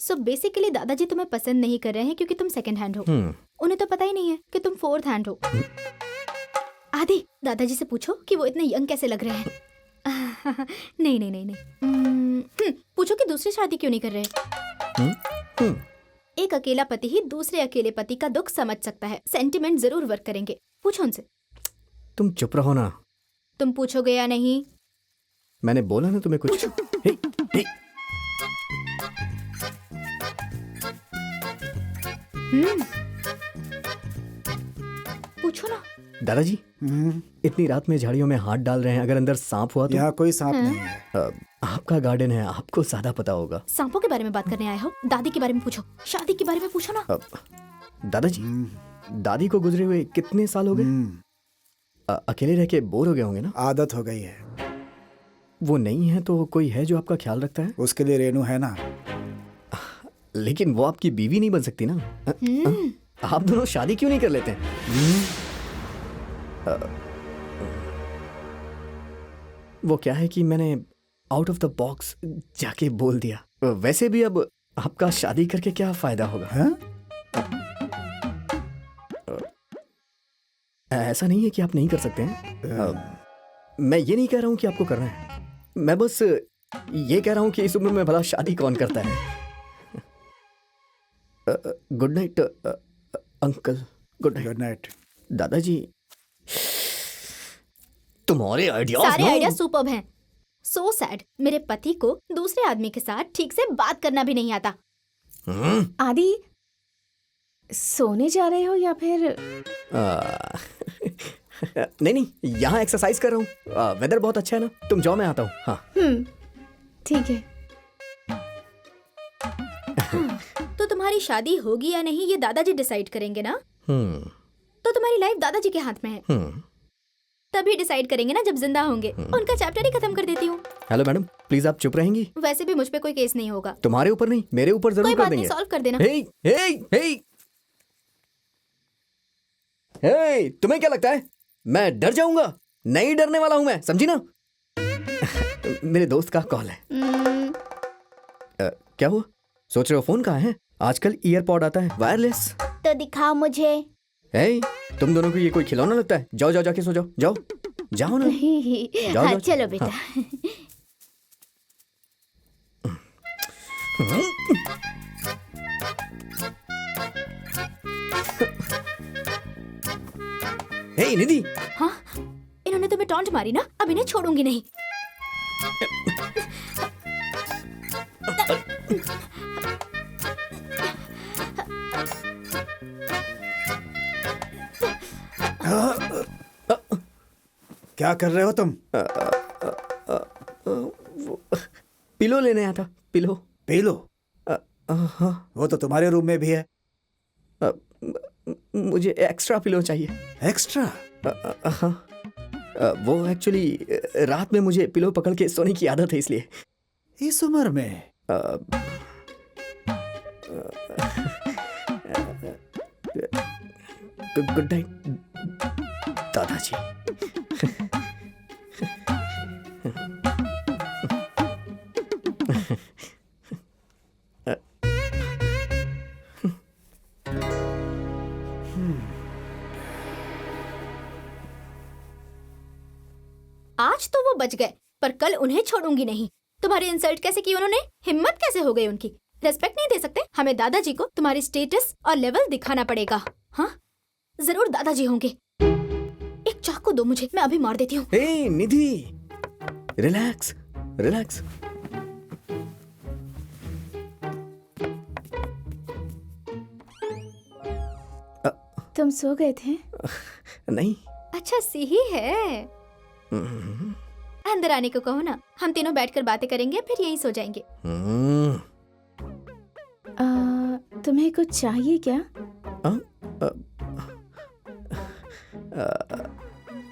So basically दादाजी तुम्हें पसंद नहीं कर रहे हैं क्योंकि तुम सेकंड हैंड हो। उन्हें तो पता ही नहीं है कि तुम फोर्थ हैंड हो। आदि, दादाजी से पूछो कि वो इतने यंग कैसे लग रहे हैं। नहीं नहीं नहीं नहीं। पूछो कि दूसरी शादी क्यों नहीं कर रहे। एक अकेला पति ही दूसरे अकेले पति का दुख समझ सकता है। सेंटिमेंट जरूर वर्क करेंगे। पूछो उनसे। तुम चुप रहो ना। तुम पूछोगे या नहीं? मैंने बोला ना तुम्हें कुछ। हे, हे। पूछो ना। दादाजी, इतनी रात में झाड़ियों में हाथ डाल रहे हैं, अगर अंदर सांप हुआ तो? यहाँ कोई सांप नहीं है। आपका गार्डन है, आपको ज्यादा पता होगा। सांपों के बारे में बात करने आए हो? दादी के बारे में पूछो, शादी के बारे में पूछो ना। दादाजी, दादी को गुजरे हुए कितने साल हो गए? अकेले रह के बोर हो गए होंगे ना? आदत हो गई है। वो नहीं है तो कोई है जो आपका ख्याल रखता है? उसके लिए रेनू है ना। लेकिन वो आपकी बीवी नहीं बन सकती ना। आप दोनों शादी क्यों नहीं कर लेते? वो क्या है कि मैंने आउट ऑफ द बॉक्स जाके बोल दिया। वैसे भी अब आपका शादी करके क्या फायदा होगा? ऐसा नहीं है कि आप नहीं कर सकते हैं। मैं ये नहीं कह रहा हूं कि आपको करना है। मैं बस ये कह रहा हूं कि इस उम्र में भला शादी कौन करता है। Good night uncle. Good night. Good night दादाजी। तुम्हारे आइडियाज सारे आइडिया सुपर्ब हैं। सो सैड, मेरे पति को दूसरे आदमी के साथ ठीक से बात करना भी नहीं आता। आदि, सोने जा रहे हो या फिर? नहीं नहीं, यहाँ एक्सरसाइज कर रहा हूँ। वेदर बहुत अच्छा है ना। तुम जाओ, मैं आता हूँ। हाँ ठीक है। तो तुम्हारी शादी होगी या नहीं ये दादाजी डिसाइड करेंगे ना। तो तुम्हारी लाइफ दादाजी के हाथ में है। तभी डिसाइड करेंगे ना जब जिंदा होंगे। उनका चैप्टर ही खत्म कर देती हूँ। हेलो मैडम, प्लीज आप चुप रहेंगी? वैसे भी मुझ पे कोई केस नहीं होगा। तुम्हारे ऊपर नहीं, मेरे ऊपर जरूर कोई कर बात नहीं, देंगे। सॉल्व कर देना। हे, तुम्हें क्या लगता है मैं डर जाऊंगा? नहीं डरने वाला हूं मैं, समझी ना। मेरे दोस्त का कॉल है। क्या हुआ? सोच रहे हो फोन कहाँ है? आजकल ईयरपॉड आता है, वायरलेस। तो दिखाओ मुझे। हे, तुम दोनों को ये कोई खिलौना लगता है? जाओ जाओ, जाके सो जाओ। जाओ जाओ ना। जाओ, हाँ, जाओ। चलो बेटा। हे निधि। हाँ, इन्होंने तुम्हें टॉन्ट मारी ना, अब इन्हें छोड़ूंगी नहीं। क्या कर रहे हो तुम? पिलो लेने आया था। पिलो। पिलो? हाँ। वो तो तुम्हारे रूम में भी है। मुझे एक्स्ट्रा पिलो चाहिए। एक्स्ट्रा? हाँ। वो एक्चुअली रात में मुझे पिलो पकड़ के सोने की आदत है, इसलिए। इस उम्र में? गुड नाइट दादाजी। आज तो वो बच गए, पर कल उन्हें छोड़ूंगी नहीं। तुम्हारी इंसल्ट कैसे की उन्होंने? हिम्मत कैसे हो गई उनकी? रेस्पेक्ट नहीं दे सकते? हमें दादाजी को तुम्हारी स्टेटस और लेवल दिखाना पड़ेगा। हाँ, जरूर दादाजी होंगे। एक चाकू दो मुझे, मैं अभी मार देती हूँ। हे निधि, रिलैक्स रिलैक्स। तुम सो गए थे? नहीं। अच्छा, सी ही है। अंदर आने को कहो ना, हम तीनों बैठकर बातें करेंगे, फिर यहीं सो जाएंगे। तुम्हें कुछ चाहिए क्या?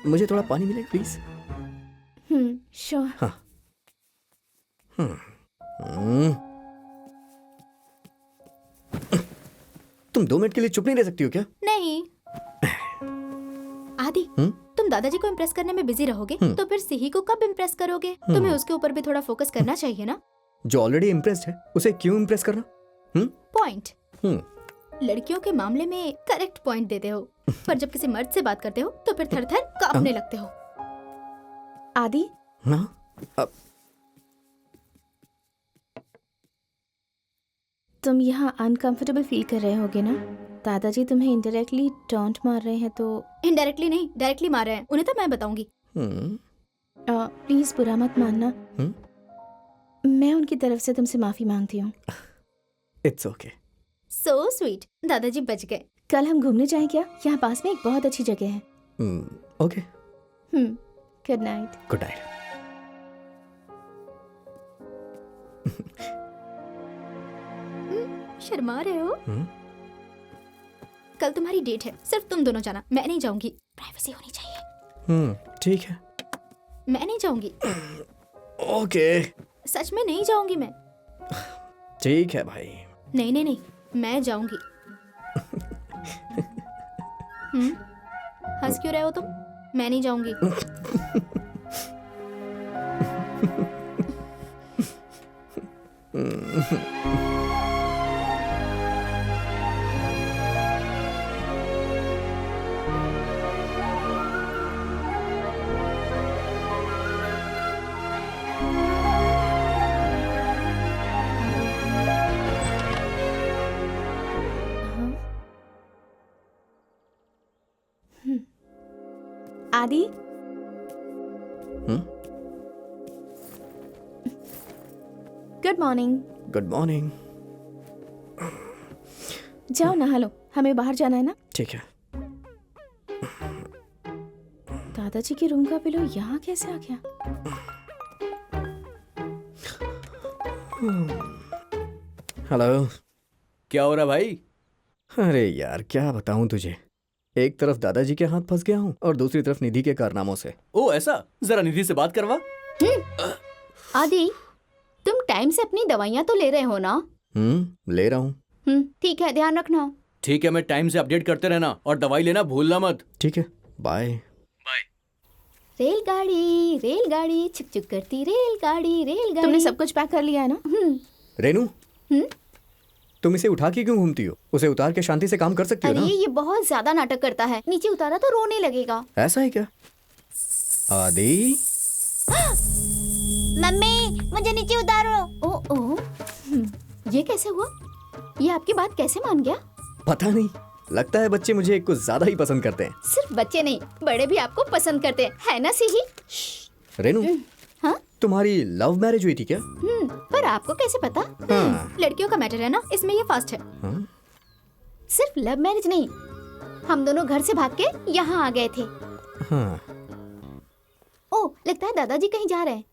मुझे थोड़ा पानी मिले प्लीज। श्योर। हाँ। तुम 2 मिनट के लिए चुप नहीं रह सकती हो क्या? नहीं। आदि, तुम दादाजी को इम्प्रेस करने में बिजी रहोगे तो फिर सिही को कब इम्प्रेस करोगे? तुम्हें उसके ऊपर भी थोड़ा फोकस करना चाहिए ना। जो ऑलरेडी इम्प्रेस्ड है उसे क्यों इम्प्रेस करना? पॉइंट। हम्म लड़कियों के मामले में करेक्ट पॉइंट देते हो, पर जब किसी मर्द से बात करते हो तो फिर थर थर कांपने लगते हो। आदि, हाँ अब तुम यहाँ अनकंफर्टेबल फील कर रहे होगे ना? दादाजी तुम्हें इनडायरेक्टली टॉन्ट मार रहे हैं तो इनडायरेक्टली नहीं, डायरेक्टली मार रहे हैं। उन्हें तो मैं बताऊंगी। प्लीज बुरा मत मानना। मैं उनकी तरफ से तुमसे माफी मांगती हूँ। It's okay. सो स्वीट, दादाजी बच गए। कल हम घूमने जाएं क्या? यहाँ पास में एक बहुत अच्छी जगह है। Okay, good night. Good night. Sharma रहे हो? कल तुम्हारी डेट है, सिर्फ तुम दोनों जाना, मैं नहीं जाऊंगी। प्राइवेसी होनी चाहिए। ठीक है। मैं नहीं जाऊंगी, ओके सच में नहीं जाऊंगी मैं। ठीक है भाई। नहीं नहीं नहीं, मैं जाऊंगी। हंस क्यों रहे हो तुम? मैं नहीं जाऊंगी। आदि, गुड मॉर्निंग। Good morning. जाओ नहा लो, हमें बाहर जाना है ना। ठीक है। दादाजी के रूम का पिलो यहाँ कैसे आ गया? हेलो। क्या हो रहा भाई? अरे यार क्या बताऊं तुझे, एक तरफ दादाजी के हाथ फंस गया हूँ और दूसरी तरफ निधि के कारनामों से। ओ ऐसा, जरा निधि से बात करवा। आदि, तुम टाइम से अपनी दवाइयाँ तो ले रहे हो ना? ले रहा हूँ। ठीक है, ध्यान रखना। ठीक है, मैं टाइम से अपडेट करते रहना और दवाई लेना भूलना मत। ठीक है, बाय। रेलगाड़ी रेलगाड़ी छुक छुक करती रेलगाड़ी रेलगाड़ी। तुमने सब कुछ पैक कर लिया है ना? रेनू, तुम इसे उठा के क्यों घूमती हो? उसे उतार के शांति से काम कर सकती हो अरे ना? ये बहुत ज्यादा नाटक करता है, नीचे उतारा तो रोने लगेगा। ऐसा है क्या? आदि, मम्मी मुझे नीचे उतारो। ओ ये कैसे हुआ? ये आपकी बात कैसे मान गया? पता नहीं, लगता है बच्चे मुझे कुछ ज्यादा ही पसंद करते हैं। सिर्फ बच्चे नहीं, बड़े भी आपको पसंद करते हैं, है ना सिही? रेनू, हाँ? तुम्हारी लव मैरिज हुई थी क्या? पर आपको कैसे पता? हाँ। लड़कियों का मैटर है ना, इसमें ये फास्ट है। हाँ? सिर्फ लव मैरिज नहीं, हम दोनों घर से भाग के यहाँ आ गए थे। हाँ। ओ, लगता है दादाजी कहीं जा रहे हैं।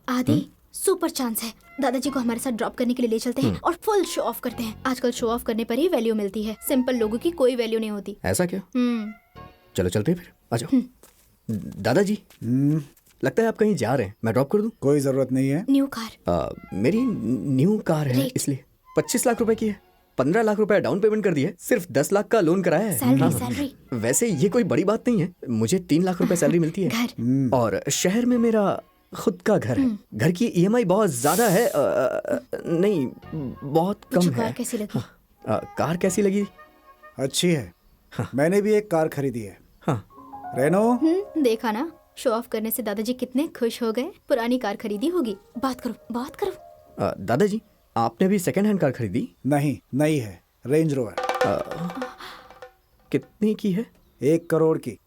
आदि, सुपर चांस है। दादाजी को हमारे साथ ड्रॉप करने के लिए ले चलते हैं और फुल शो ऑफ करते हैं। आजकल शो ऑफ करने पर ही वैल्यू मिलती है, सिंपल लोगों की कोई वैल्यू नहीं होती। ऐसा क्या? चलो चलते हैं फिर, आ जाओ। दादाजी, लगता है आप कहीं जा रहे हैं, मैं ड्रॉप कर दूं? कोई जरूरत नहीं है। New car. मेरी न्यू कार है, Great. इसलिए 25 लाख रुपए की है। 15 लाख रुपए डाउन पेमेंट कर दिया है, सिर्फ 10 लाख का लोन कराया है। सैलरी हाँ। सैलरी। वैसे ये कोई बड़ी बात नहीं है, मुझे 3 लाख रुपए सैलरी मिलती है। घर। और शहर में मेरा खुद का घर है। घर की ईएमआई बहुत ज्यादा है। नहीं, बहुत कम मुझे है। कार कैसी लगी? कार कैसी लगी? अच्छी है। मैंने भी एक कार खरीदी है। हाँ। रेनो, देखा ना, शो ऑफ करने से दादाजी कितने खुश हो गए। पुरानी कार खरीदी होगी। बात करो बात करो। दादाजी, आपने भी सेकंड हैंड कार खरीदी? नहीं, नई है, रेंज रोवर। कितनी की है? 1 करोड़ की।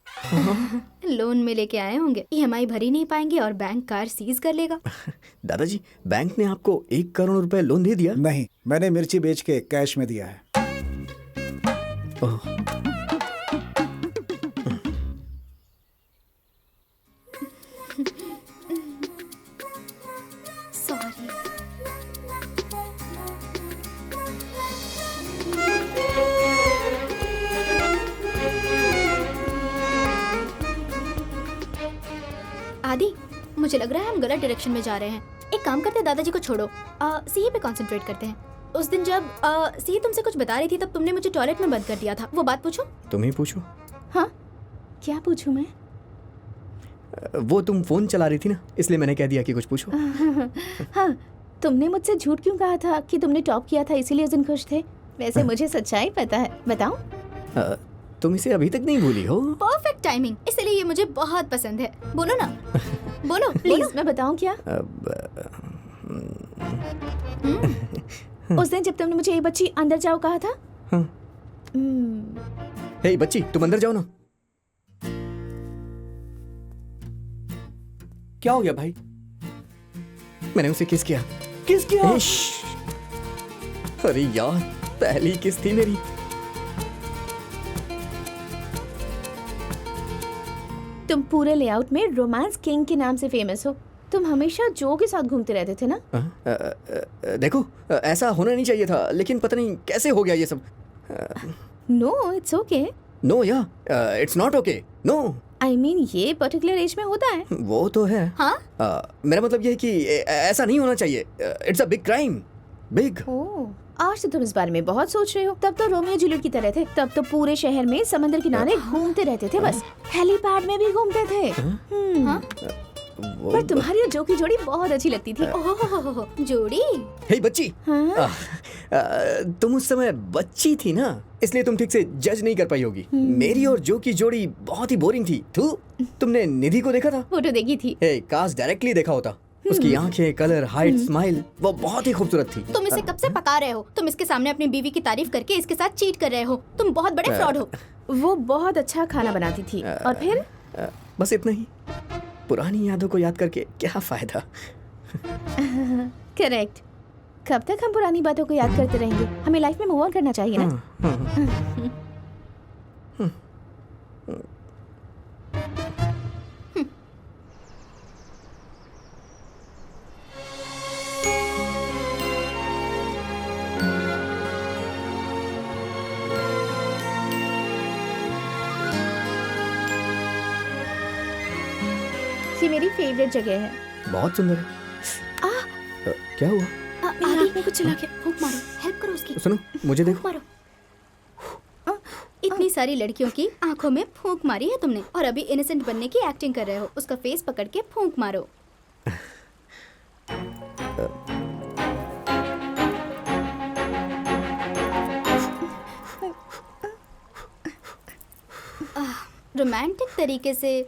लोन में लेके आए होंगे, ईएमआई भर ही नहीं पाएंगे और बैंक कार सीज कर लेगा। दादाजी, बैंक ने आपको 1 करोड़ रुपए लोन दे दिया? नहीं, मैंने मिर्ची बेच के कैश में दिया है। ओह। सॉरी। आदि, मुझे लग रहा है हम गलत डायरेक्शन में जा रहे हैं। एक काम करते हैं, दादाजी को छोड़ो, सीए पे कंसंट्रेट करते हैं। उस दिन जब सीए तुमसे कुछ बता रही थी तब तुमने मुझे टॉयलेट में बंद कर दिया था, वो बात पूछो। तुम ही पूछो। हाँ, क्या पूछूं मैं? वो तुम फोन चला रही थी ना, इसलिए मैंने कह दिया कि कुछ पूछो। हाँ, तुमने मुझसे झूठ क्यों कहा था कि तुमने टॉप किया था इसीलिए उस दिन खुश थे? वैसे मुझे सच्चाई पता है, बताओ। तुम इसे अभी तक नहीं भूली हो? परफेक्ट टाइमिंग, इसलिए ये मुझे बहुत पसंद है। बोलो ना, बोलो प्लीज मैं बताऊं क्या? उस दिन जब तुमने मुझे ये बच्ची अंदर जाओ कहा था। हाँ। हे बच्ची, तुम अंदर जाओ ना। क्या हो गया भाई? मैंने उसे किस किया। किस किया? अरे यार, पहली किस थी मेरी। तुम पूरे लेआउट में रोमांस किंग के नाम से फेमस हो। तुम हमेशा जो के साथ घूमते रहते थे ना? देखो, ऐसा होना नहीं चाहिए था, लेकिन पता नहीं कैसे हो गया ये सब। No, it's okay. नो या it's not okay. No, I mean ये पर्टिकुलर एज में होता है। वो तो है। हाँ? मेरा मतलब ये है कि ऐसा नहीं होना चाहिए। It's a big crime, big. Oh, आज तो तुम इस बारे में बहुत सोच रहे हो। तब तो रोमियो जूलियट की तरह थे। तब तो पूरे शहर में समंदर किनारे घूमते रहते थे, बस हेलीपैड में भी घूमते थे। हाँ? पर तुम्हारी और जो की जोड़ी बहुत अच्छी लगती थी। ओह, जोड़ी। हे बच्ची, हाँ? तुम उस समय बच्ची थी ना, इसलिए तुम ठीक से जज नहीं कर पाई होगी। मेरी और जो की जोड़ी बहुत ही बोरिंग थी। तुमने निधि को देखा था? फोटो देखी थी। काश डायरेक्टली देखा होता। उसकी आंखें, कलर, हाइट, स्माइल, वो बहुत ही खूबसूरत थी। तुम इसे कब से पका रहे हो? तुम इसके सामने अपनी बीवी की तारीफ करके इसके साथ चीट कर रहे हो। तुम बहुत बड़े फ्रॉड हो। वो बहुत अच्छा खाना बनाती थी। और फिर बस इतना ही। पुरानी यादों को याद करके क्या फायदा। करेक्ट। कब तक हम पुरानी बातों को याद करते रहेंगे? हमें लाइफ में मूव ऑन करना चाहिए ना। ये मेरी फेवरेट जगह है। बहुत सुंदर है। क्या हुआ? मेरे हाथ में कुछ चला गया। फूंक मारो, हेल्प करो उसकी। सुनो, मुझे देखो। मारो। इतनी सारी लड़कियों की आंखों में फूंक मारी है तुमने, और अभी इनोसेंट बनने की एक्टिंग कर रहे हो। उसका फेस पकड़ के फूंक मारो। रोमांटिक तरीके से